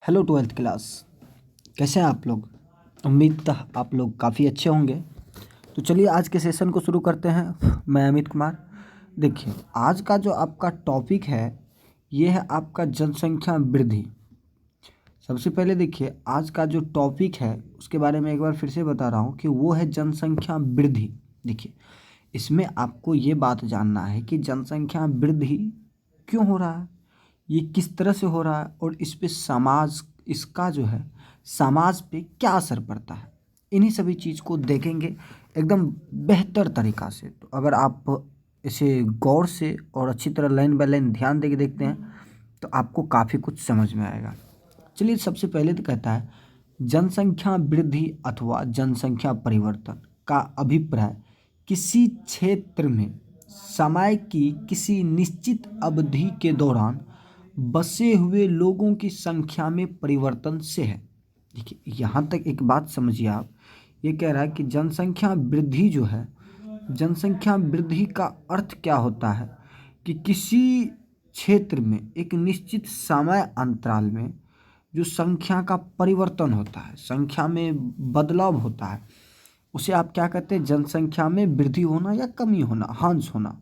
Hello twelfth class. कैसे हैं आप लोग? उम्मीद था आप लोग काफ़ी अच्छे होंगे। तो चलिए आज के सेशन को शुरू करते हैं। मैं अमित कुमार। देखिए आज का जो आपका टॉपिक है ये है आपका जनसंख्या वृद्धि। सबसे पहले देखिए आज का जो टॉपिक है उसके बारे में एक बार फिर से बता रहा हूँ कि वो है जनसंख्या वृद्धि। देखिए इसमें आपको ये बात जानना है कि जनसंख्या वृद्धि क्यों हो रहा है, ये किस तरह से हो रहा है और इस पे समाज इसका जो है समाज पे क्या असर पड़ता है। इन्हीं सभी चीज़ को देखेंगे एकदम बेहतर तरीक़ा से। तो अगर आप इसे गौर से और अच्छी तरह लाइन बाय लाइन ध्यान देके देखते हैं तो आपको काफ़ी कुछ समझ में आएगा। चलिए सबसे पहले तो कहता है जनसंख्या वृद्धि अथवा जनसंख्या परिवर्तन का अभिप्राय किसी क्षेत्र में समय की किसी निश्चित अवधि के दौरान बसे हुए लोगों की संख्या में परिवर्तन से है। देखिए यहाँ तक एक बात समझिए आप, ये कह रहा है कि जनसंख्या वृद्धि जो है, जनसंख्या वृद्धि का अर्थ क्या होता है कि किसी क्षेत्र में एक निश्चित समय अंतराल में जो संख्या का परिवर्तन होता है, संख्या में बदलाव होता है, उसे आप क्या कहते हैं? जनसंख्या में वृद्धि होना या कमी होना, ह्रास होना।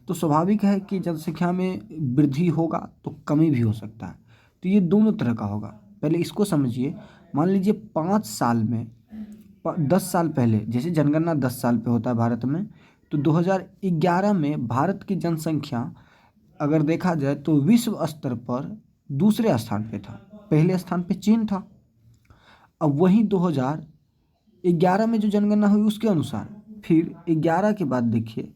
तो स्वाभाविक है कि जनसंख्या में वृद्धि होगा तो कमी भी हो सकता है। तो ये दोनों तरह का होगा। पहले इसको समझिए। मान लीजिए 5 साल में 10 साल पहले, जैसे जनगणना 10 साल पे होता है भारत में, तो 2011 में भारत की जनसंख्या अगर देखा जाए तो विश्व स्तर पर दूसरे स्थान पे था, पहले स्थान पे चीन था। अब वहीं 2011 में जो जनगणना हुई उसके अनुसार फिर 11 के बाद देखिए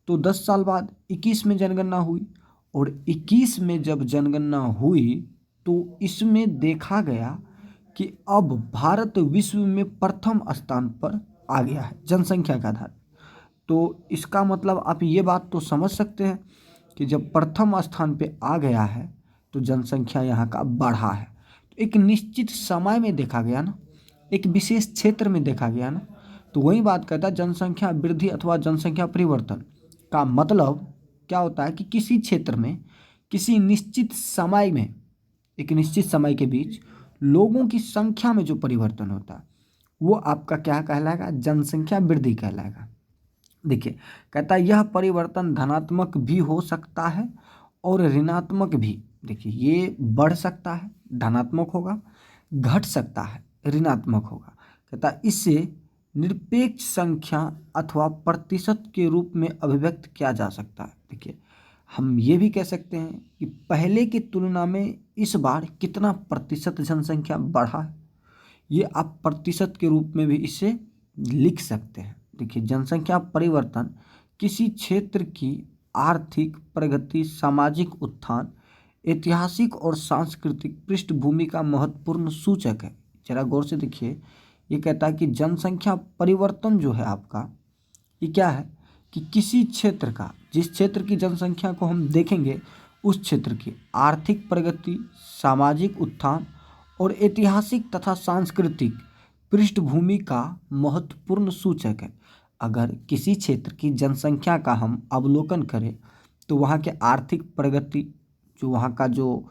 तो 10 साल बाद 21 में जनगणना हुई, और 21 में जब जनगणना हुई तो इसमें देखा गया कि अब भारत विश्व में प्रथम स्थान पर आ गया है जनसंख्या के आधार। तो इसका मतलब आप ये बात तो समझ सकते हैं कि जब प्रथम स्थान पे आ गया है तो जनसंख्या यहाँ का बढ़ा है। तो एक निश्चित समय में देखा गया ना, एक विशेष क्षेत्र में देखा गया ना, तो वही बात कहता है जनसंख्या वृद्धि अथवा जनसंख्या परिवर्तन का मतलब क्या होता है कि किसी क्षेत्र में किसी निश्चित समय में, एक निश्चित समय के बीच लोगों की संख्या में जो परिवर्तन होता है वो आपका क्या कहलाएगा? जनसंख्या वृद्धि कहलाएगा। देखिए कहता है यह परिवर्तन धनात्मक भी हो सकता है और ऋणात्मक भी। देखिए ये बढ़ सकता है, धनात्मक होगा, घट सकता है, ऋणात्मक होगा। कहता है इससे निरपेक्ष संख्या अथवा प्रतिशत के रूप में अभिव्यक्त किया जा सकता है। देखिए हम ये भी कह सकते हैं कि पहले की तुलना में इस बार कितना प्रतिशत जनसंख्या बढ़ा है, ये आप प्रतिशत के रूप में भी इसे लिख सकते हैं। देखिए जनसंख्या परिवर्तन किसी क्षेत्र की आर्थिक प्रगति, सामाजिक उत्थान, ऐतिहासिक और सांस्कृतिक पृष्ठभूमि का महत्वपूर्ण सूचक है। जरा गौर से देखिए, ये कहता है कि जनसंख्या परिवर्तन जो है आपका, ये क्या है कि किसी क्षेत्र का, जिस क्षेत्र की जनसंख्या को हम देखेंगे उस क्षेत्र की आर्थिक प्रगति, सामाजिक उत्थान और ऐतिहासिक तथा सांस्कृतिक पृष्ठभूमि का महत्वपूर्ण सूचक है। अगर किसी क्षेत्र की जनसंख्या का हम अवलोकन करें तो वहाँ के आर्थिक प्रगति, जो वहाँ का जो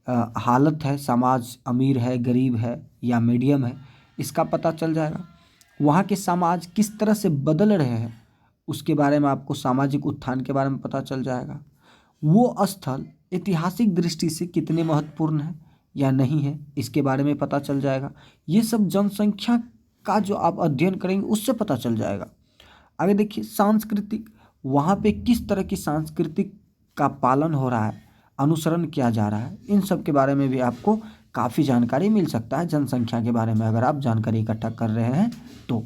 हालत है, समाज अमीर है, गरीब है या मीडियम है, इसका पता चल जाएगा। वहाँ के समाज किस तरह से बदल रहे हैं उसके बारे में आपको, सामाजिक उत्थान के बारे में पता चल जाएगा। वो स्थल ऐतिहासिक दृष्टि से कितने महत्वपूर्ण है या नहीं है इसके बारे में पता चल जाएगा। ये सब जनसंख्या का जो आप अध्ययन करेंगे उससे पता चल जाएगा। आगे देखिए सांस्कृतिक, वहाँ पे किस तरह की सांस्कृतिक का पालन हो रहा है, अनुसरण किया जा रहा है, इन सब के बारे में भी आपको काफ़ी जानकारी मिल सकता है जनसंख्या के बारे में, अगर आप जानकारी इकट्ठा कर रहे हैं तो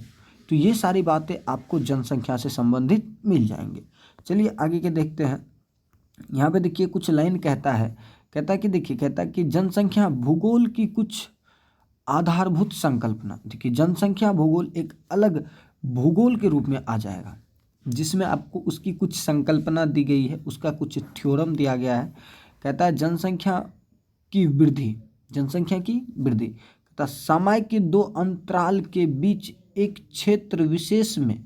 ये सारी बातें आपको जनसंख्या से संबंधित मिल जाएंगे। चलिए आगे के देखते हैं। यहाँ पे देखिए कुछ लाइन कहता है कि देखिए कहता है कि जनसंख्या भूगोल की कुछ आधारभूत संकल्पना। देखिए जनसंख्या भूगोल एक अलग भूगोल के रूप में आ जाएगा जिसमें आपको उसकी कुछ संकल्पना दी गई है, उसका कुछ थ्योरम दिया गया है। कहता है जनसंख्या की वृद्धि, जनसंख्या की वृद्धि कहता समय के दो अंतराल के बीच एक क्षेत्र विशेष में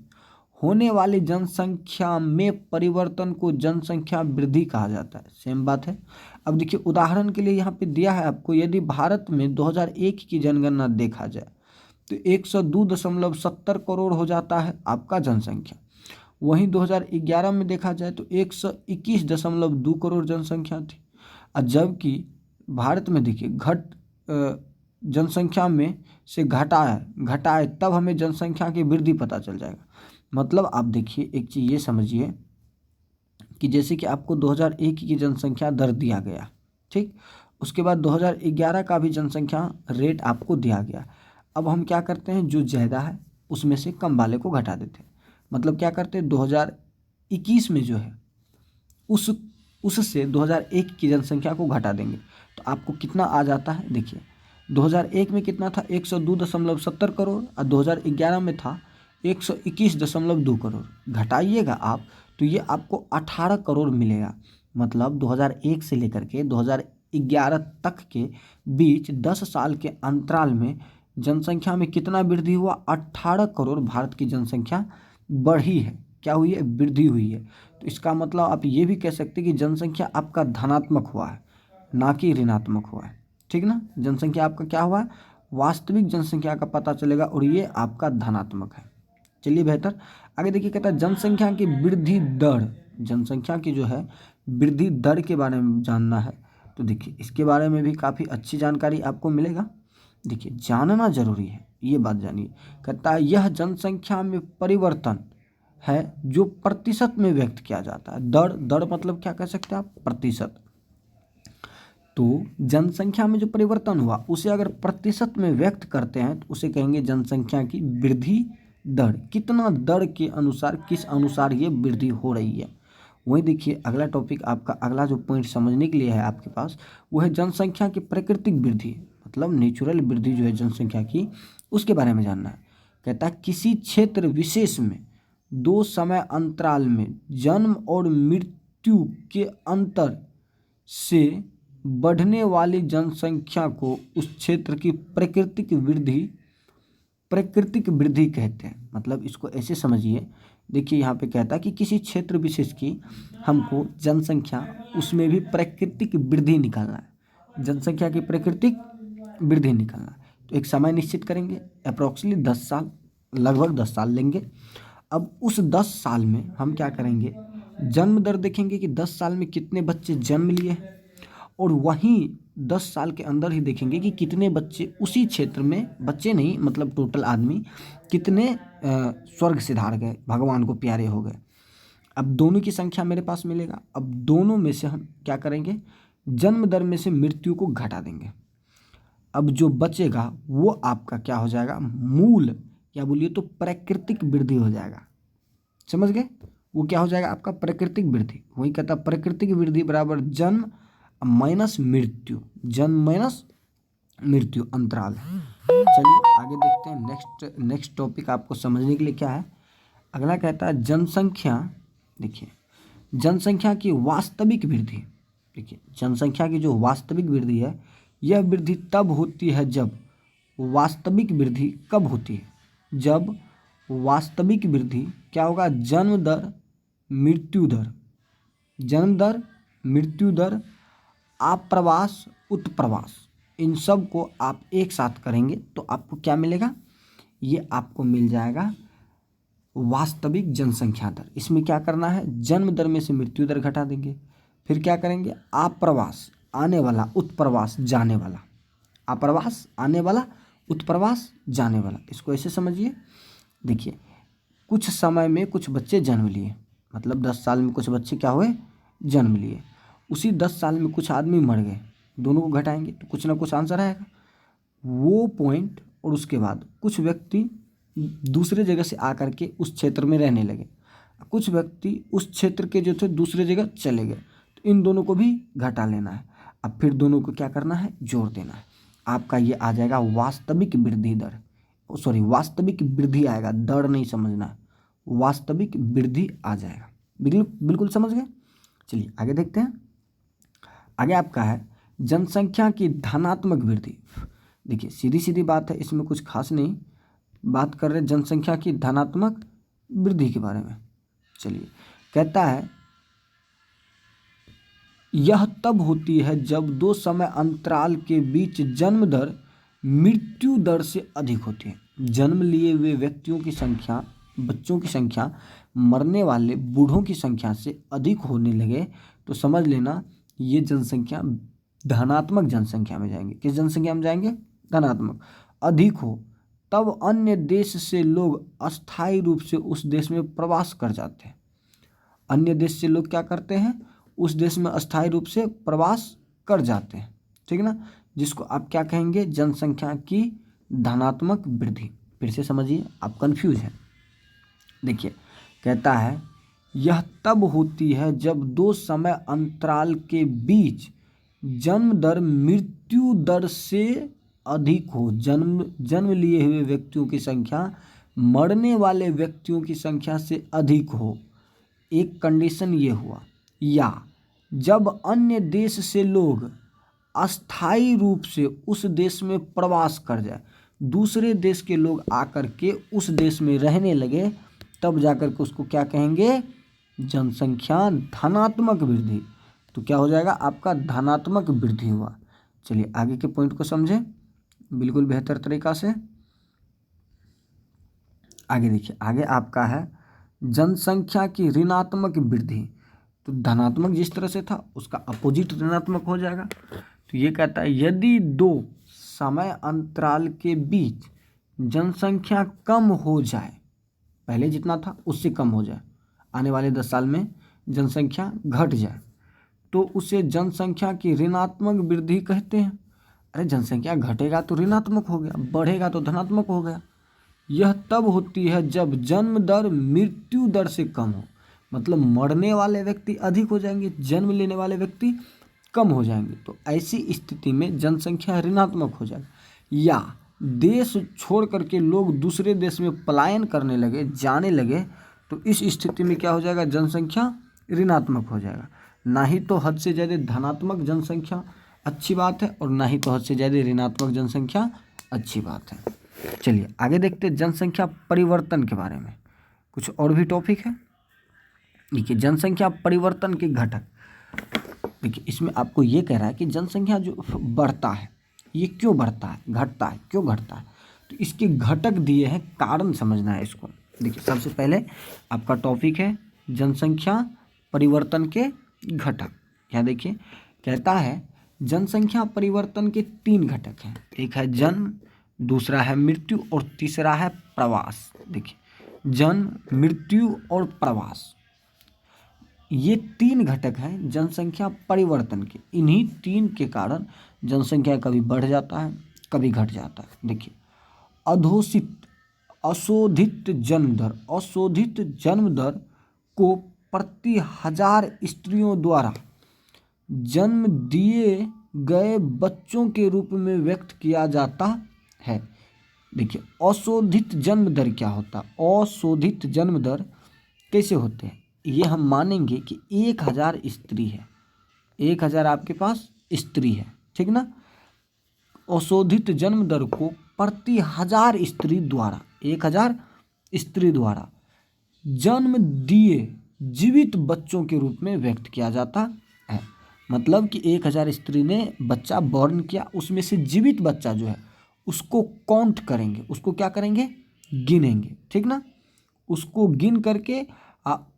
होने वाली जनसंख्या में परिवर्तन को जनसंख्या वृद्धि कहा जाता है। सेम बात है। अब देखिए उदाहरण के लिए यहाँ पे दिया है आपको, यदि भारत में 2001 की जनगणना देखा जाए तो 102.70 करोड़ हो जाता है आपका जनसंख्या। वहीं 2011 में देखा जाए तो 121.2 करोड़ जनसंख्या थी। और जबकि भारत में देखिए जनसंख्या में से घटाए तब हमें जनसंख्या की वृद्धि पता चल जाएगा। मतलब आप देखिए एक चीज़ ये समझिए कि जैसे कि आपको 2001 की जनसंख्या दर दिया गया, ठीक, उसके बाद 2011 का भी जनसंख्या रेट आपको दिया गया। अब हम क्या करते हैं, जो ज़्यादा है उसमें से कम वाले को घटा देते हैं। मतलब क्या करते हैं, 2021 में जो है उससे 2001 की जनसंख्या को घटा देंगे तो आपको कितना आ जाता है। देखिए 2001 में कितना था, 102.70 करोड़, और 2011 में था 121.2 करोड़। घटाइएगा आप तो ये आपको 18 करोड़ मिलेगा। मतलब 2001 से लेकर के 2011 तक के बीच 10 साल के अंतराल में जनसंख्या में कितना वृद्धि हुआ, 18 करोड़ भारत की जनसंख्या बढ़ी है। क्या हुई है, वृद्धि हुई है। तो इसका मतलब आप ये भी कह सकते हैं कि जनसंख्या आपका धनात्मक हुआ है, ना कि ऋणात्मक हुआ है। ठीक ना, जनसंख्या आपका क्या हुआ है, वास्तविक जनसंख्या का पता चलेगा और ये आपका धनात्मक है। चलिए बेहतर आगे देखिए, कहता है जनसंख्या की वृद्धि दर। जनसंख्या की जो है वृद्धि दर के बारे में जानना है तो देखिए इसके बारे में भी काफ़ी अच्छी जानकारी आपको मिलेगा। देखिए जानना जरूरी है, ये बात जानिए। कहता है यह जनसंख्या में परिवर्तन है जो प्रतिशत में व्यक्त किया जाता है। दर मतलब क्या कह सकते हैं आप, प्रतिशत। तो जनसंख्या में जो परिवर्तन हुआ उसे अगर प्रतिशत में व्यक्त करते हैं तो उसे कहेंगे जनसंख्या की वृद्धि दर। कितना दर के अनुसार, किस अनुसार ये वृद्धि हो रही है। वही देखिए अगला टॉपिक आपका, अगला जो पॉइंट समझने के लिए है आपके पास वो है जनसंख्या की प्राकृतिक वृद्धि। मतलब नेचुरल वृद्धि जो है जनसंख्या की, उसके बारे में जानना है। कहता है किसी क्षेत्र विशेष में 2 समय अंतराल में जन्म और मृत्यु के अंतर से बढ़ने वाली जनसंख्या को उस क्षेत्र की प्राकृतिक वृद्धि कहते हैं। मतलब इसको ऐसे समझिए, देखिए यहाँ पे कहता है कि किसी क्षेत्र विशेष की हमको जनसंख्या, उसमें भी प्राकृतिक वृद्धि निकालना है, जनसंख्या की प्राकृतिक वृद्धि निकालना है। तो एक समय निश्चित करेंगे, अप्रोक्सीमेटली 10 साल, लगभग 10 साल लेंगे। अब उस 10 साल में हम क्या करेंगे, जन्म दर देखेंगे कि 10 साल में कितने बच्चे जन्म लिए, और वहीं 10 साल के अंदर ही देखेंगे कि कितने बच्चे उसी क्षेत्र में, बच्चे नहीं मतलब टोटल आदमी कितने स्वर्ग सिधार गए, भगवान को प्यारे हो गए। अब दोनों की संख्या मेरे पास मिलेगा। अब दोनों में से हम क्या करेंगे, जन्म दर में से मृत्यु को घटा देंगे। अब जो बचेगा वो आपका क्या हो जाएगा, मूल या बोलिए तो प्राकृतिक वृद्धि हो जाएगा। समझ गए, वो क्या हो जाएगा आपका प्राकृतिक वृद्धि। वही कहता प्राकृतिक वृद्धि बराबर जन्म माइनस मृत्यु, जन्म माइनस मृत्यु अंतराल। चलिए आगे देखते हैं, नेक्स्ट टॉपिक आपको समझने के लिए क्या है। अगला कहता है जनसंख्या। देखिए जनसंख्या की वास्तविक वृद्धि। देखिए जनसंख्या की जो वास्तविक वृद्धि है, यह वृद्धि तब होती है जब, वास्तविक वृद्धि कब होती है, जब वास्तविक वृद्धि क्या होगा, जन्म दर मृत्यु दर, जन्म दर मृत्यु दर आप्रवास उत्प्रवास, इन सब को आप एक साथ करेंगे तो आपको क्या मिलेगा, ये आपको मिल जाएगा वास्तविक जनसंख्या दर। इसमें क्या करना है, जन्म दर में से मृत्यु दर घटा देंगे, फिर क्या करेंगे, आप्रवास आने वाला, उत्प्रवास जाने वाला, आप्रवास आने वाला, उत्प्रवास जाने वाला। इसको ऐसे समझिए, देखिए कुछ समय में कुछ बच्चे जन्म लिए, मतलब 10 साल में कुछ बच्चे क्या हुए, जन्म लिए। उसी 10 साल में कुछ आदमी मर गए, दोनों को घटाएंगे तो कुछ ना कुछ आंसर आएगा वो पॉइंट। और उसके बाद कुछ व्यक्ति दूसरे जगह से आकर के उस क्षेत्र में रहने लगे, कुछ व्यक्ति उस क्षेत्र के जो थे दूसरे जगह चले गए, तो इन दोनों को भी घटा लेना है। अब फिर दोनों को क्या करना है, जोड़ देना है। आपका ये आ जाएगा वास्तविक वृद्धि दर, सॉरी वास्तविक वृद्धि आएगा, दर नहीं समझना है, वास्तविक वृद्धि आ जाएगा। बिल्कुल समझ गए। चलिए आगे देखते हैं। आगे आपका है जनसंख्या की धनात्मक वृद्धि। देखिए सीधी सीधी बात है, इसमें कुछ खास नहीं, बात कर रहे हैं जनसंख्या की धनात्मक वृद्धि के बारे में। चलिए कहता है यह तब होती है जब दो समय अंतराल के बीच जन्म दर मृत्यु दर से अधिक होती है। जन्म लिए हुए व्यक्तियों की संख्या, बच्चों की संख्या मरने वाले बूढ़ों की संख्या से अधिक होने लगे तो समझ लेना ये जनसंख्या धनात्मक जनसंख्या में जाएंगे। किस जनसंख्या में जाएंगे? धनात्मक। अधिक हो तब अन्य देश से लोग अस्थायी रूप से उस देश में प्रवास कर जाते हैं। अन्य देश से लोग क्या करते हैं? उस देश में अस्थायी रूप से प्रवास कर जाते हैं, ठीक ना, जिसको आप क्या कहेंगे? जनसंख्या की धनात्मक वृद्धि। फिर से समझिए, आप कंफ्यूज हैं। देखिए, कहता है यह तब होती है जब दो समय अंतराल के बीच जन्म दर मृत्यु दर से अधिक हो। जन्म लिए हुए व्यक्तियों की संख्या मरने वाले व्यक्तियों की संख्या से अधिक हो। एक कंडीशन ये हुआ, या जब अन्य देश से लोग अस्थायी रूप से उस देश में प्रवास कर जाए, दूसरे देश के लोग आकर के उस देश में रहने लगे, तब जाकर के उसको क्या कहेंगे? जनसंख्या धनात्मक वृद्धि। तो क्या हो जाएगा? आपका धनात्मक वृद्धि हुआ। चलिए आगे के पॉइंट को समझें बिल्कुल बेहतर तरीका से। आगे देखिए, आगे आपका है जनसंख्या की ऋणात्मक वृद्धि। तो धनात्मक जिस तरह से था उसका अपोजिट ऋणात्मक हो जाएगा। तो ये कहता है यदि दो समय अंतराल के बीच जनसंख्या कम हो जाए, पहले जितना था उससे कम हो जाए, आने वाले 10 साल में जनसंख्या घट जाए, तो उसे जनसंख्या की ऋणात्मक वृद्धि कहते हैं। अरे जनसंख्या घटेगा तो ऋणात्मक हो गया, बढ़ेगा तो धनात्मक हो गया। यह तब होती है जब जन्म दर मृत्यु दर से कम हो, मतलब मरने वाले व्यक्ति अधिक हो जाएंगे, जन्म लेने वाले व्यक्ति कम हो जाएंगे। तो ऐसी स्थिति में जनसंख्या ऋणात्मक हो जाएगी। या देश छोड़ करके लोग दूसरे देश में पलायन करने लगे, जाने लगे, तो इस स्थिति में क्या हो जाएगा? जनसंख्या ऋणात्मक हो जाएगा। ना ही तो हद से ज़्यादा धनात्मक जनसंख्या अच्छी बात है और ना ही तो हद से ज़्यादा ऋणात्मक जनसंख्या अच्छी बात है। चलिए आगे देखते हैं जनसंख्या परिवर्तन के बारे में। कुछ और भी टॉपिक है। देखिए जनसंख्या परिवर्तन के घटक। देखिए इसमें आपको ये कह रहा है कि जनसंख्या जो बढ़ता है ये क्यों बढ़ता है, घटता है, क्यों घटता है, तो इसके घटक दिए हैं, कारण समझना है इसको। देखिए सबसे पहले आपका टॉपिक है जनसंख्या परिवर्तन के घटक। यहाँ देखिए कहता है जनसंख्या परिवर्तन के 3 घटक हैं। एक है जन्म, दूसरा है मृत्यु और तीसरा है प्रवास। देखिए जन्म, मृत्यु और प्रवास, ये 3 घटक हैं जनसंख्या परिवर्तन के। इन्हीं 3 के कारण जनसंख्या कभी बढ़ जाता है, कभी घट जाता है। देखिए अशोधित जन्म दर, अशोधित जन्म दर को प्रति 1000 स्त्रियों द्वारा जन्म दिए गए बच्चों के रूप में व्यक्त किया जाता है। देखिए अशोधित जन्म दर क्या होता है? अशोधित जन्म दर कैसे होते हैं? ये हम मानेंगे कि 1000 स्त्री है, 1000 आपके पास स्त्री है, ठीक ना। अशोधित जन्म दर को प्रति 1000 स्त्री द्वारा, 1000 स्त्री द्वारा जन्म दिए जीवित बच्चों के रूप में व्यक्त किया जाता है। मतलब कि 1000 स्त्री ने बच्चा बॉर्न किया, उसमें से जीवित बच्चा जो है उसको काउंट करेंगे, उसको क्या करेंगे? गिनेंगे, ठीक ना। उसको गिन करके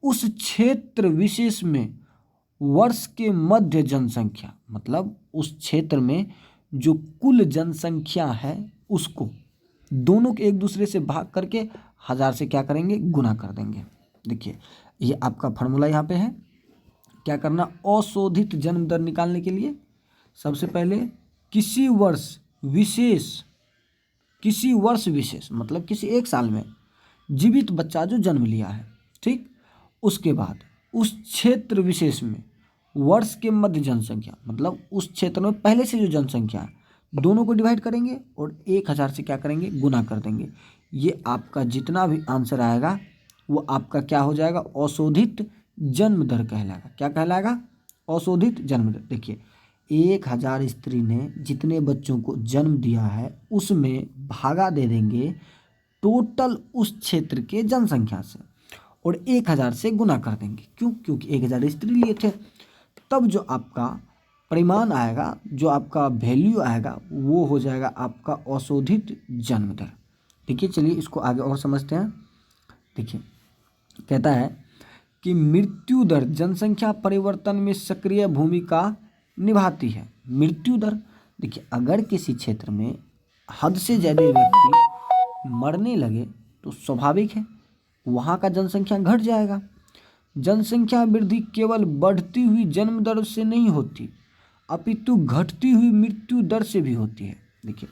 उस क्षेत्र विशेष में वर्ष के मध्य जनसंख्या, मतलब उस क्षेत्र में जो कुल जनसंख्या है उसको दोनों के एक दूसरे से भाग करके 1000 से क्या करेंगे? गुना कर देंगे। देखिए ये आपका फार्मूला यहाँ पे है। क्या करना? अशोधित जन्म दर निकालने के लिए सबसे पहले किसी वर्ष विशेष मतलब किसी एक साल में जीवित बच्चा जो जन्म लिया है, ठीक, उसके बाद उस क्षेत्र विशेष में वर्ष के मध्य जनसंख्या, मतलब उस क्षेत्र में पहले से जो जनसंख्या है दोनों को डिवाइड करेंगे और 1000 से क्या करेंगे? गुना कर देंगे। ये आपका जितना भी आंसर आएगा वो आपका क्या हो जाएगा? अशोधित जन्म दर कहलाएगा। क्या कहलाएगा? अशोधित जन्म दर। देखिए 1000 स्त्री ने जितने बच्चों को जन्म दिया है उसमें भागा दे देंगे टोटल उस क्षेत्र के जनसंख्या से और 1000 से गुना कर देंगे। क्यों? क्योंकि 1000 स्त्री लिए थे। तब जो आपका परिमाण आएगा, जो आपका वैल्यू आएगा, वो हो जाएगा आपका अशोधित जन्म दर। देखिए, चलिए इसको आगे और समझते हैं। देखिए, कहता है कि मृत्यु दर जनसंख्या परिवर्तन में सक्रिय भूमिका निभाती है। मृत्यु दर, देखिए अगर किसी क्षेत्र में हद से ज़्यादा व्यक्ति मरने लगे तो स्वाभाविक है वहाँ का जनसंख्या घट जाएगा। जनसंख्या वृद्धि केवल बढ़ती हुई जन्म दर से नहीं होती, अपितु घटती हुई मृत्यु दर से भी होती है। देखिए,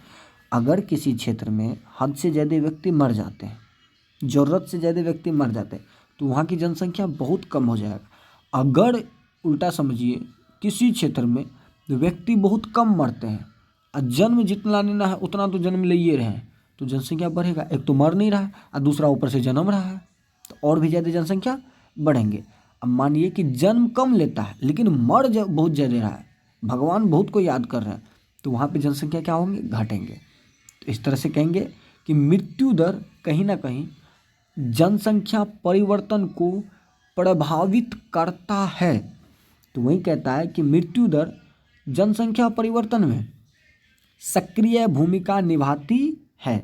अगर किसी क्षेत्र में हद से ज़्यादा व्यक्ति मर जाते हैं, ज़रूरत से ज़्यादा व्यक्ति मर जाते हैं, तो वहाँ की जनसंख्या बहुत कम हो जाएगा। अगर उल्टा समझिए, किसी क्षेत्र में व्यक्ति बहुत कम मरते हैं और जन्म जितना लेना है उतना तो जन्म ले ही रहे हैं, तो जनसंख्या बढ़ेगा। एक तो मर नहीं रहा है और दूसरा ऊपर से जन्म रहा है, तो और भी ज़्यादा जनसंख्या बढ़ेंगे। अब मानिए कि जन्म कम लेता है लेकिन बहुत ज़्यादा रहा है, भगवान बहुत को याद कर रहे हैं, तो वहाँ पे जनसंख्या क्या होंगे, घटेंगे। तो इस तरह से कहेंगे कि मृत्यु दर कहीं ना कहीं जनसंख्या परिवर्तन को प्रभावित करता है। तो वही कहता है कि मृत्यु दर जनसंख्या परिवर्तन में सक्रिय भूमिका निभाती है।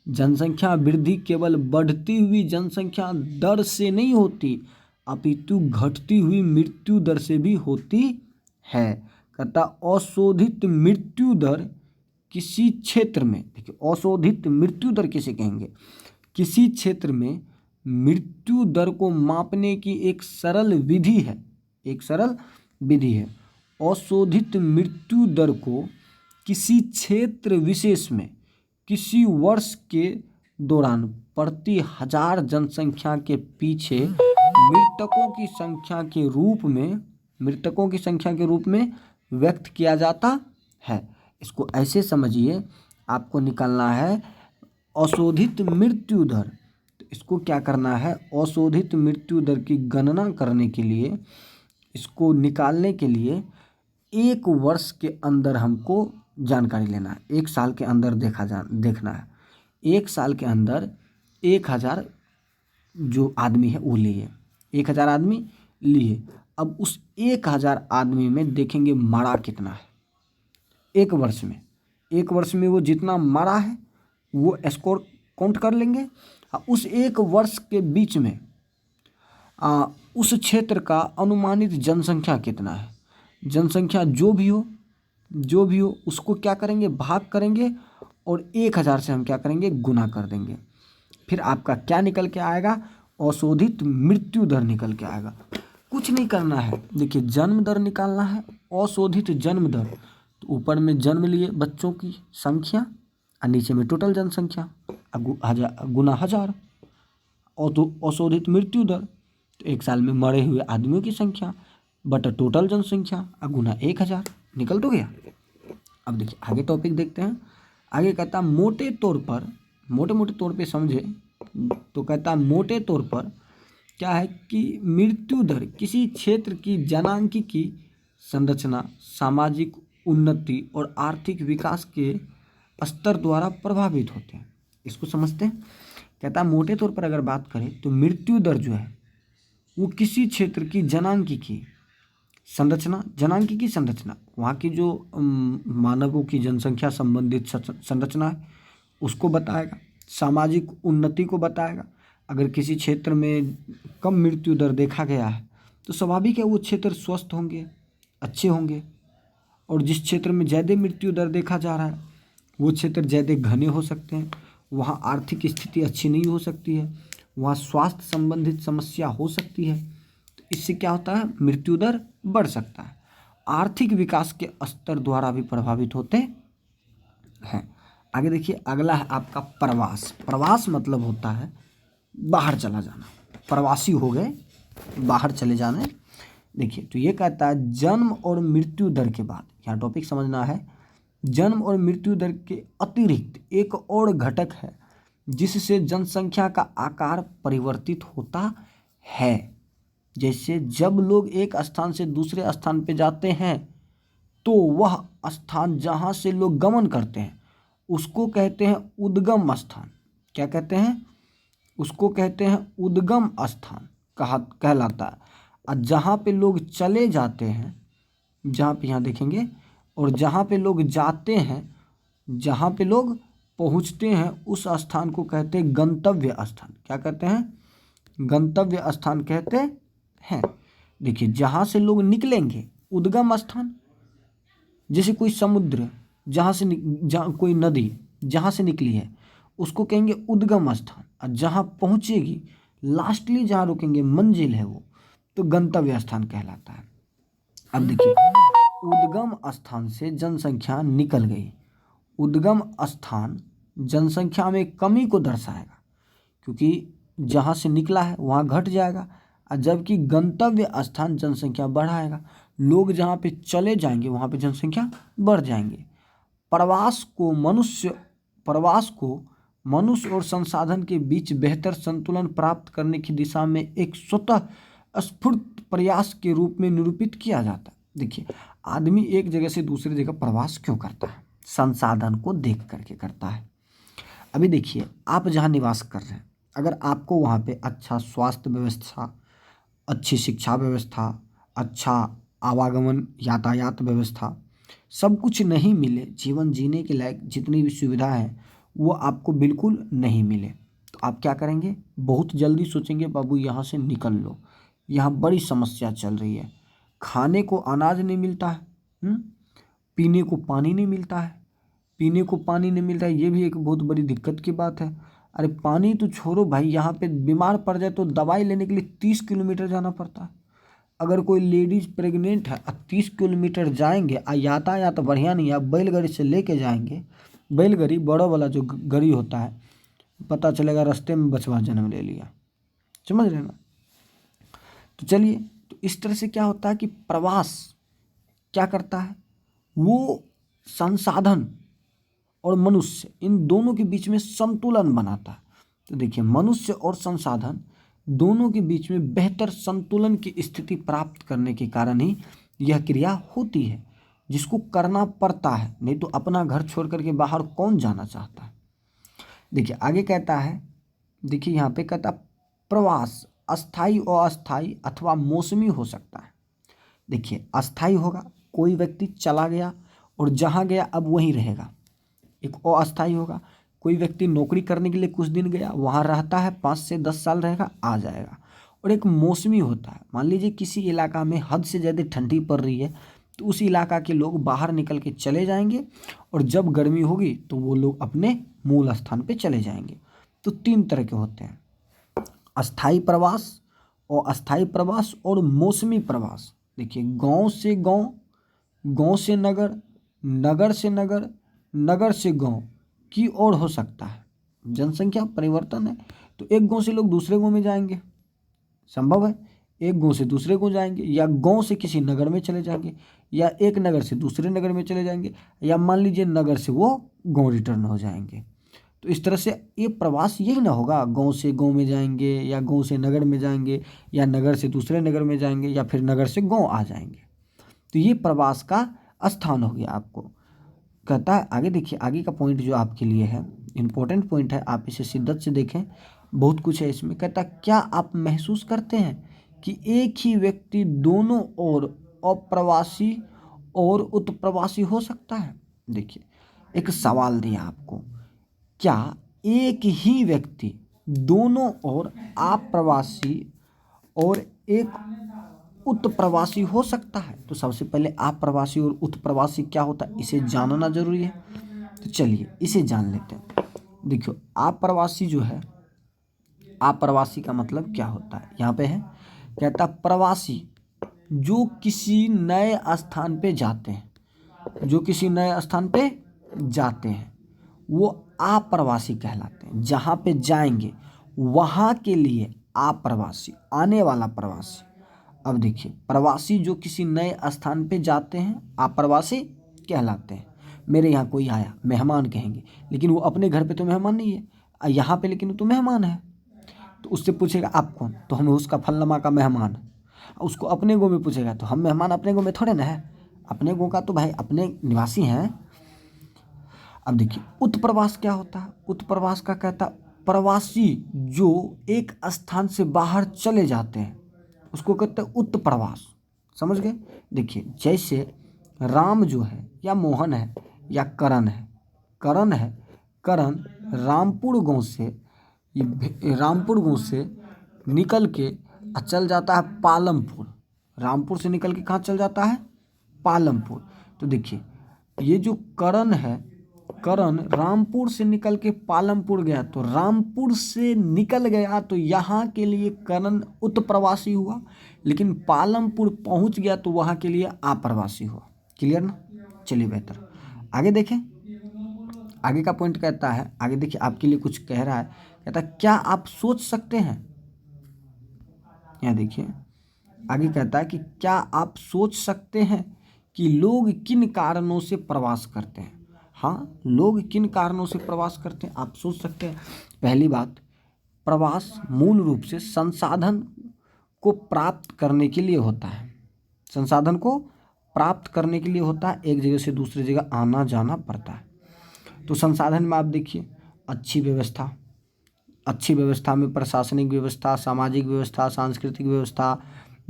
जनसंख्या वृद्धि केवल बढ़ती हुई जनसंख्या दर से नहीं होती, अपितु घटती हुई मृत्यु दर से भी होती है। कहता अशोधित मृत्यु दर किसी क्षेत्र में, देखिए अशोधित मृत्यु दर किसे कहेंगे, किसी क्षेत्र में मृत्यु दर को मापने की एक सरल विधि है, एक सरल विधि है। अशोधित मृत्यु दर को किसी क्षेत्र विशेष में किसी वर्ष के दौरान प्रति 1000 जनसंख्या के पीछे मृतकों की संख्या के रूप में व्यक्त किया जाता है। इसको ऐसे समझिए, आपको निकालना है अशोधित मृत्यु दर। तो इसको क्या करना है, अशोधित मृत्यु दर की गणना करने के लिए, इसको निकालने के लिए एक वर्ष के अंदर हमको जानकारी लेना है, एक साल के अंदर देखना है। एक साल के अंदर 1000 जो आदमी है वो लिए, 1000 आदमी लिए। अब उस 1000 आदमी में देखेंगे मरा कितना है एक वर्ष में। एक वर्ष में वो जितना मरा है वो स्कोर काउंट कर लेंगे। उस एक वर्ष के बीच में उस क्षेत्र का अनुमानित जनसंख्या कितना है, जनसंख्या जो भी हो उसको क्या करेंगे, भाग करेंगे और 1000 से हम क्या करेंगे, गुना कर देंगे। फिर आपका क्या निकल के आएगा, अशोधित मृत्यु दर निकल के आएगा। कुछ नहीं करना है, देखिए जन्म दर निकालना है, अशोधित जन्म दर। तो ऊपर में जन्म लिए बच्चों की संख्या और नीचे में टोटल जनसंख्या गुना 1000। और तो अशोधित मृत्यु दर, तो एक साल में मरे हुए आदमियों की संख्या बटा टोटल जनसंख्या गुना 1000, निकल तो गया। अब देखिए आगे टॉपिक देखते हैं। आगे कहता मोटे मोटे तौर पे समझे तो कहता मोटे तौर पर क्या है कि मृत्यु दर किसी क्षेत्र की जनांकिकी संरचना, सामाजिक उन्नति और आर्थिक विकास के स्तर द्वारा प्रभावित होते हैं। इसको समझते हैं। कहता मोटे तौर पर अगर बात करें तो मृत्यु दर जो है वो किसी क्षेत्र की जनांकिकी संरचना, वहाँ की जो मानवों की जनसंख्या संबंधित संरचना है उसको बताएगा, सामाजिक उन्नति को बताएगा। अगर किसी क्षेत्र में कम मृत्यु दर देखा गया है तो स्वाभाविक है वो क्षेत्र स्वस्थ होंगे, अच्छे होंगे। और जिस क्षेत्र में ज़्यादा मृत्यु दर देखा जा रहा है वो क्षेत्र ज़्यादा घने हो सकते हैं, वहाँ आर्थिक स्थिति अच्छी नहीं हो सकती है, वहाँ स्वास्थ्य संबंधित समस्या हो सकती है। तो इससे क्या होता है, मृत्यु दर बढ़ सकता है। आर्थिक विकास के स्तर द्वारा भी प्रभावित होते हैं। आगे देखिए, अगला है आपका प्रवास। प्रवास मतलब होता है बाहर चला जाना, प्रवासी हो गए, बाहर चले जाने। देखिए तो ये कहता है जन्म और मृत्यु दर के बाद, यहाँ टॉपिक समझना है, जन्म और मृत्यु दर के अतिरिक्त एक और घटक है जिससे जनसंख्या का आकार परिवर्तित होता है। जैसे जब लोग एक स्थान से दूसरे स्थान पे जाते हैं तो वह स्थान जहाँ से लोग गमन करते हैं उसको कहते हैं उद्गम स्थान। क्या कहते हैं, उसको कहते हैं उद्गम स्थान कहलाता है। और जहाँ पे लोग चले जाते हैं जहाँ पे यहाँ देखेंगे, और जहाँ पे लोग जाते हैं, जहाँ पे लोग पहुँचते हैं उस स्थान को कहते हैं गंतव्य स्थान। क्या कहते हैं? गंतव्य स्थान कहते हैं। देखिए, जहाँ से लोग निकलेंगे उद्गम स्थान, जैसे कोई समुद्र जहाँ से जहाँ कोई नदी जहाँ से निकली है उसको कहेंगे उद्गम स्थान, और जहाँ पहुँचेगी लास्टली जहाँ रुकेंगे मंजिल है वो, तो गंतव्य स्थान कहलाता है। अब देखिए, उद्गम स्थान से जनसंख्या निकल गई, उद्गम स्थान जनसंख्या में कमी को दर्शाएगा, क्योंकि जहाँ से निकला है वहाँ घट जाएगा, और जबकि गंतव्य स्थान जनसंख्या बढ़ाएगा। लोग जहाँ पे चले जाएंगे वहाँ पे जनसंख्या बढ़ जाएंगे। प्रवास को मनुष्य और संसाधन के बीच बेहतर संतुलन प्राप्त करने की दिशा में एक स्वतः स्फूर्त प्रयास के रूप में निरूपित किया जाता है। देखिए, आदमी एक जगह से दूसरी जगह प्रवास क्यों करता है? संसाधन को देख करके करता है। अभी देखिए, आप जहाँ निवास कर रहे हैं, अगर आपको वहाँ पे अच्छा स्वास्थ्य व्यवस्था, अच्छी शिक्षा व्यवस्था, अच्छा आवागमन यातायात व्यवस्था, सब कुछ नहीं मिले, जीवन जीने के लायक जितनी भी सुविधा है वो आपको बिल्कुल नहीं मिले, तो आप क्या करेंगे? बहुत जल्दी सोचेंगे बाबू यहाँ से निकल लो, यहाँ बड़ी समस्या चल रही है। खाने को अनाज नहीं मिलता है, पीने को पानी नहीं मिलता है, पीने को पानी नहीं मिलता है, ये भी एक बहुत बड़ी दिक्कत की बात है। अरे पानी तो छोड़ो भाई, यहाँ पे बीमार पड़ जाए तो दवाई लेने के लिए 30 किलोमीटर जाना पड़ता है। अगर कोई लेडीज प्रेग्नेंट है 30 किलोमीटर जाएंगे, यातायात बढ़िया नहीं है, बैलगाड़ी से लेके जाएंगे, बैलगाड़ी बड़ा वाला जो गाड़ी होता है, पता चलेगा रास्ते में बचवा जन्म ले लिया। समझ रहे ना? तो चलिए, तो इस तरह से क्या होता है कि प्रवास क्या करता है? वो संसाधन और मनुष्य, इन दोनों के बीच में संतुलन बनाता है। तो देखिए, मनुष्य और संसाधन दोनों के बीच में बेहतर संतुलन की स्थिति प्राप्त करने के कारण ही यह क्रिया होती है, जिसको करना पड़ता है, नहीं तो अपना घर छोड़ करके बाहर कौन जाना चाहता है। देखिए आगे कहता है, देखिए यहाँ पे कहता है प्रवास अस्थाई और अस्थाई अथवा मौसमी हो सकता है। देखिए, अस्थाई होगा, कोई व्यक्ति चला गया और जहाँ गया अब वहीं रहेगा। एक अस्थाई होगा, कोई व्यक्ति नौकरी करने के लिए कुछ दिन गया, वहाँ रहता है, 5 से 10 साल रहेगा, आ जाएगा। और एक मौसमी होता है, मान लीजिए किसी इलाका में हद से ज़्यादा ठंडी पड़ रही है तो उस इलाका के लोग बाहर निकल के चले जाएंगे, और जब गर्मी होगी तो वो लोग अपने मूल स्थान पे चले जाएंगे। तो 3 तरह के होते हैं, अस्थाई प्रवास और अस्थाई प्रवास और मौसमी प्रवास। देखिए, गांव से गांव, गांव से नगर, नगर से नगर, नगर से गांव की ओर हो सकता है। जनसंख्या परिवर्तन है तो एक गांव से लोग दूसरे गांव में जाएंगे, संभव है। एक गांव से दूसरे गांव जाएंगे, या गांव से किसी नगर में चले जाएंगे, या एक नगर से दूसरे नगर में चले जाएंगे, या मान लीजिए नगर से वो गांव रिटर्न हो जाएंगे। तो इस तरह से ये प्रवास यही ना होगा, गांव से गांव में जाएंगे, या गांव से नगर में जाएंगे, या नगर से दूसरे नगर में जाएंगे, या फिर नगर से गांव आ जाएंगे। तो ये प्रवास का स्थान हो गया। आपको कहता है आगे, देखिए आगे का पॉइंट जो आपके लिए है इम्पोर्टेंट पॉइंट है, आप इसे शिद्दत से देखें, बहुत कुछ है इसमें। कहता क्या आप महसूस करते हैं कि एक ही व्यक्ति दोनों ओर अप्रवासी और उत्प्रवासी हो सकता है? देखिए, एक सवाल दिया आपको, क्या एक ही व्यक्ति दोनों ओर अप्रवासी और एक उत्प्रवासी हो सकता है? तो सबसे पहले अप्रवासी और उत्प्रवासी क्या होता है इसे जानना जरूरी है। तो चलिए इसे जान लेते हैं। देखियो, अप्रवासी जो है, अप्रवासी का मतलब क्या होता है? यहाँ पे है, कहता प्रवासी जो किसी नए स्थान पे जाते हैं, जो किसी नए स्थान पे जाते हैं वो अप्रवासी कहलाते हैं। जहाँ पे जाएंगे वहाँ के लिए अप्रवासी, आने वाला प्रवासी। अब देखिए, प्रवासी जो किसी नए स्थान पे जाते हैं अप्रवासी कहलाते हैं। मेरे यहाँ कोई आया, मेहमान कहेंगे, लेकिन वो अपने घर पे तो मेहमान नहीं है, यहाँ पे लेकिन वो तो मेहमान है। तो उससे पूछेगा आप कौन, तो हम उसका फलनमा का मेहमान। उसको अपने गाँव में पूछेगा तो हम मेहमान अपने गाँव में थोड़े ना है, अपने गाँव का तो भाई अपने निवासी हैं। अब देखिए, उत्प्रवास क्या होता है? उत्प्रवास का कहता प्रवासी जो एक स्थान से बाहर चले जाते हैं उसको कहते हैं उत्प्रवास। समझ गए। देखिए जैसे राम जो है या मोहन है या करण है, करण रामपुर गांव से निकल के चल जाता है पालमपुर। रामपुर से निकल के कहाँ चल जाता है? पालमपुर। तो देखिए ये जो करण है, करण रामपुर से निकल के पालमपुर गया, तो रामपुर से निकल गया तो यहाँ के लिए करण उत्प्रवासी हुआ, लेकिन पालमपुर पहुँच गया तो वहाँ के लिए आप्रवासी हुआ। क्लियर ना? चलिए बेहतर आगे देखें। आगे का पॉइंट कहता है, आगे देखिए आपके लिए कुछ कह रहा है, कहता है क्या आप सोच सकते हैं। यहाँ देखिए आगे कहता है कि क्या आप सोच सकते हैं कि लोग किन कारणों से प्रवास करते हैं। हाँ, लोग किन कारणों से प्रवास करते हैं आप सोच सकते हैं। पहली बात, प्रवास मूल रूप से संसाधन को प्राप्त करने के लिए होता है। संसाधन को प्राप्त करने के लिए होता है, एक जगह से दूसरी जगह आना जाना पड़ता है। तो संसाधन में आप देखिए अच्छी व्यवस्था में प्रशासनिक व्यवस्था, सामाजिक व्यवस्था, सांस्कृतिक व्यवस्था,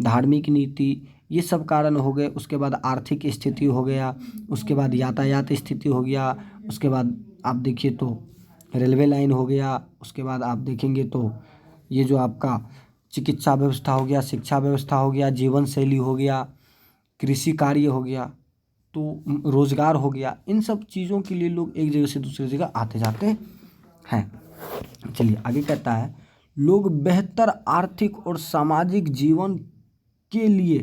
धार्मिक नीति, ये सब कारण हो गए। उसके बाद आर्थिक स्थिति हो गया, उसके बाद यातायात स्थिति हो गया, उसके बाद आप देखिए तो रेलवे लाइन हो गया, उसके बाद आप देखेंगे तो ये जो आपका चिकित्सा व्यवस्था हो गया, शिक्षा व्यवस्था हो गया, जीवन शैली हो गया, कृषि कार्य हो गया, तो रोजगार हो गया। इन सब चीज़ों के लिए लोग एक जगह से दूसरी जगह आते जाते हैं। चलिए आगे कहता है लोग बेहतर आर्थिक और सामाजिक जीवन के लिए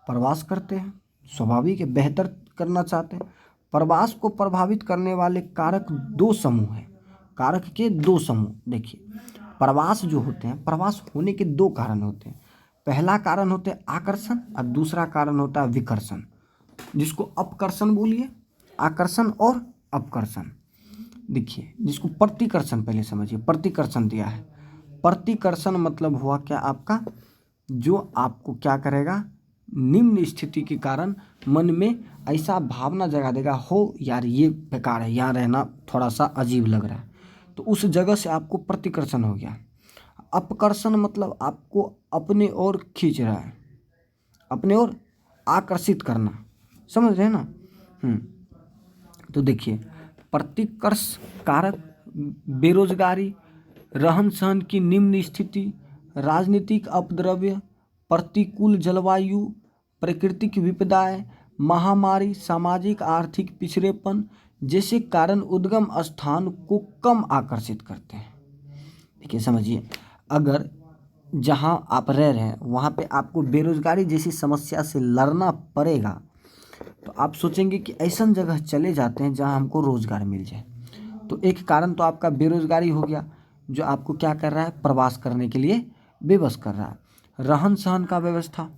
प्रवास करते हैं। स्वाभाविक है, बेहतर करना चाहते हैं। प्रवास को प्रभावित करने वाले कारक दो समूह हैं। कारक के दो समूह देखिए, प्रवास जो होते हैं, प्रवास होने के दो कारण होते हैं। पहला कारण होता है आकर्षण और दूसरा कारण होता है विकर्षण, जिसको अपकर्षण बोलिए। आकर्षण और अपकर्षण। देखिए जिसको प्रतिकर्षण पहले समझिए, प्रतिकर्षण दिया है। प्रतिकर्षण मतलब हुआ क्या आपका, जो आपको क्या करेगा, निम्न स्थिति के कारण मन में ऐसा भावना जगा देगा, हो यार ये बेकार है, यहाँ रहना थोड़ा सा अजीब लग रहा है, तो उस जगह से आपको प्रतिकर्षण हो गया। अपकर्षण मतलब आपको अपने ओर खींच रहा है, अपने ओर आकर्षित करना, समझ रहे हैं ना। तो देखिए प्रतिकर्ष कारक बेरोजगारी, रहन सहन की निम्न स्थिति, राजनीतिक अपद्रव्य, प्रतिकूल जलवायु, प्राकृतिक विपदाएं, महामारी, सामाजिक आर्थिक पिछड़ेपन जैसे कारण उद्गम स्थान को कम आकर्षित करते हैं। देखिए समझिए, अगर जहाँ आप रह रहे हैं वहाँ पे आपको बेरोजगारी जैसी समस्या से लड़ना पड़ेगा, तो आप सोचेंगे कि ऐसा जगह चले जाते हैं जहाँ हमको रोज़गार मिल जाए। तो एक कारण तो आपका बेरोजगारी हो गया, जो आपको क्या कर रहा है, प्रवास करने के लिए विवश कर रहा है। रहन सहन का व्यवस्था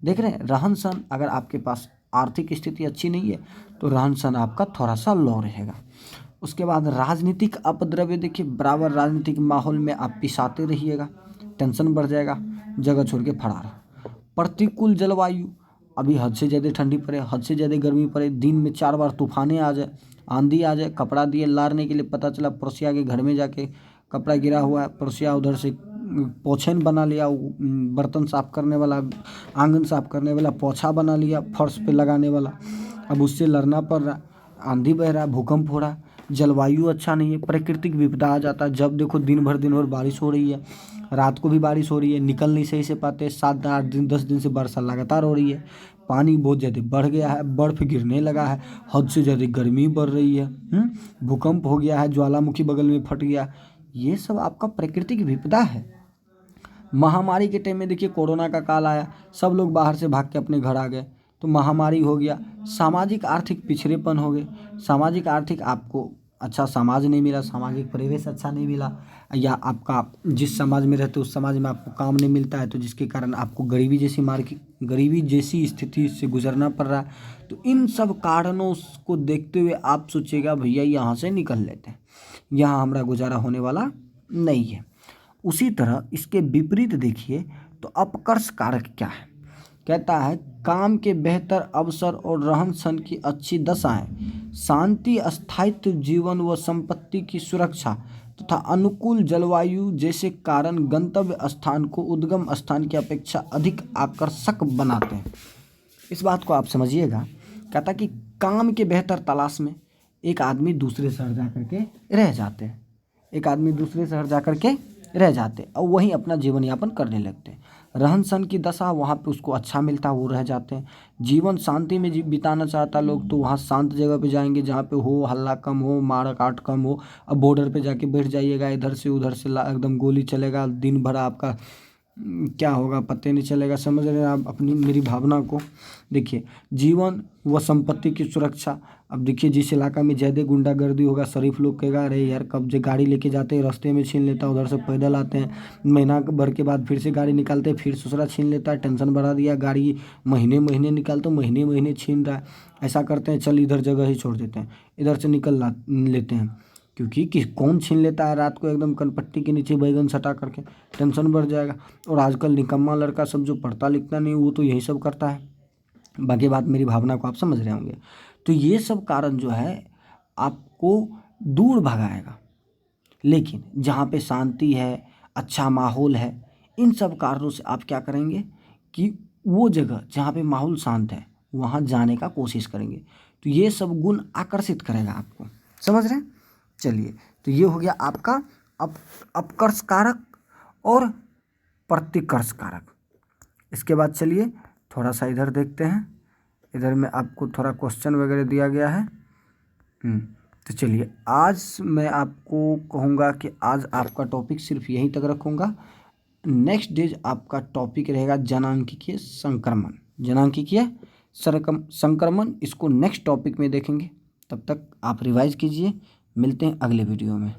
देख रहे हैं, रहन सहन अगर आपके पास आर्थिक स्थिति अच्छी नहीं है तो रहन सहन आपका थोड़ा सा लो रहेगा। उसके बाद राजनीतिक अपद्रव्य, देखिए बराबर राजनीतिक माहौल में आप पिसाते रहिएगा, टेंशन बढ़ जाएगा, जगह छोड़ के फरार। प्रतिकूल जलवायु, अभी हद से ज़्यादा ठंडी पड़े, हद से ज़्यादा गर्मी पड़े, दिन में 4 बार तूफानें आ जाए, आंधी आ जाए, कपड़ा दिए लारने के लिए, पता चला पड़ोसिया के घर में जाके कपड़ा गिरा हुआ है, पड़ोसिया उधर से पोछन बना लिया, बर्तन साफ करने वाला, आंगन साफ करने वाला पोछा बना लिया फर्श पे लगाने वाला, अब उससे लड़ना पड़ रहा। आंधी बह रहा है, भूकंप हो रहा है, जलवायु अच्छा नहीं है, प्राकृतिक विपदा आ जाता है। जब देखो दिन भर बारिश हो रही है, रात को भी बारिश हो रही है, निकल नहीं सही से पाते, 7-8 दिन 10 दिन से वर्षा लगातार हो रही है, पानी बहुत ज़्यादा बढ़ गया है, बर्फ़ गिरने लगा है, हद से ज़्यादा गर्मी बढ़ रही है, भूकंप हो गया है, ज्वालामुखी बगल में फट गया। ये सब आपका प्राकृतिक विपदा है। महामारी के टाइम में देखिए कोरोना का काल आया, सब लोग बाहर से भाग के अपने घर आ गए, तो महामारी हो गया। सामाजिक आर्थिक पिछड़ेपन हो गए, सामाजिक आर्थिक आपको अच्छा समाज नहीं मिला, सामाजिक परिवेश अच्छा नहीं मिला, या आपका जिस समाज में रहते उस समाज में आपको काम नहीं मिलता है, तो जिसके कारण आपको गरीबी जैसी स्थिति से गुजरना पड़ रहा है। तो इन सब कारणों को देखते हुए आप सोचिएगा भैया यहाँ से निकल लेते हैं, यहाँ हमारा गुजारा होने वाला नहीं है। उसी तरह इसके विपरीत देखिए तो अपकर्ष कारक क्या है, कहता है काम के बेहतर अवसर और रहन सहन की अच्छी दशाएं, शांति, स्थायित्व, जीवन व संपत्ति की सुरक्षा तथा अनुकूल जलवायु जैसे कारण गंतव्य स्थान को उद्गम स्थान की अपेक्षा अधिक आकर्षक बनाते हैं। इस बात को आप समझिएगा। कहता कि काम के बेहतर तलाश में एक आदमी दूसरे शहर जा कर के रह जाते हैं, एक आदमी दूसरे शहर जा कर के रह जाते हैं और वहीं अपना जीवन यापन करने लगते हैं। रहन सहन की दशा वहाँ पे उसको अच्छा मिलता है, वो रह जाते हैं। जीवन शांति में बिताना चाहता लोग तो वहाँ शांत जगह पे जाएंगे जहाँ पे हो हल्ला कम हो, मार काट कम हो। अब बॉर्डर पे जाके बैठ जाइएगा, इधर से उधर से एकदम गोली चलेगा, दिन भर आपका क्या होगा पता नहीं चलेगा। समझ रहे हैं आप अपनी मेरी भावना को। देखिए जीवन व संपत्ति की सुरक्षा। अब देखिए जिस इलाका में ज़्यादा गुंडागर्दी होगा, शरीफ लोग कहेगा अरे यार कब जो गाड़ी लेके जाते हैं रास्ते में छीन लेता, उधर से पैदल आते हैं, महीना भर के बाद फिर से गाड़ी निकालते हैं, फिर दूसरा छीन लेता है, टेंशन बढ़ा दिया, गाड़ी महीने महीने निकालते महीने महीने छीन रहा है। ऐसा करते हैं चल इधर जगह ही छोड़ देते हैं, इधर से निकल लेते हैं। क्योंकि कौन छीन लेता है रात को एकदम कनपट्टी के नीचे बैगन सटा करके, टेंशन बढ़ जाएगा। और आजकल निकम्मा लड़का सब जो पढ़ता लिखता नहीं वो तो यही सब करता है। बाकी बात मेरी भावना को आप समझ रहे होंगे। तो ये सब कारण जो है आपको दूर भगाएगा। लेकिन जहाँ पे शांति है, अच्छा माहौल है, इन सब कारणों से आप क्या करेंगे कि वो जगह जहाँ पे माहौल शांत है वहाँ जाने का कोशिश करेंगे। तो ये सब गुण आकर्षित करेगा आपको, समझ रहे हैं। चलिए तो ये हो गया आपका अपकर्ष कारक और प्रतिकर्ष कारक। इसके बाद चलिए थोड़ा सा इधर देखते हैं, इधर में आपको थोड़ा क्वेश्चन वगैरह दिया गया है। तो चलिए आज मैं आपको कहूँगा कि आज आपका टॉपिक सिर्फ यहीं तक रखूँगा। नेक्स्ट डे आपका टॉपिक रहेगा जनांकिकीय संक्रमण, जनांकिकीय संक्रमण। इसको नेक्स्ट टॉपिक में देखेंगे। तब तक आप रिवाइज कीजिए, मिलते हैं अगले वीडियो में।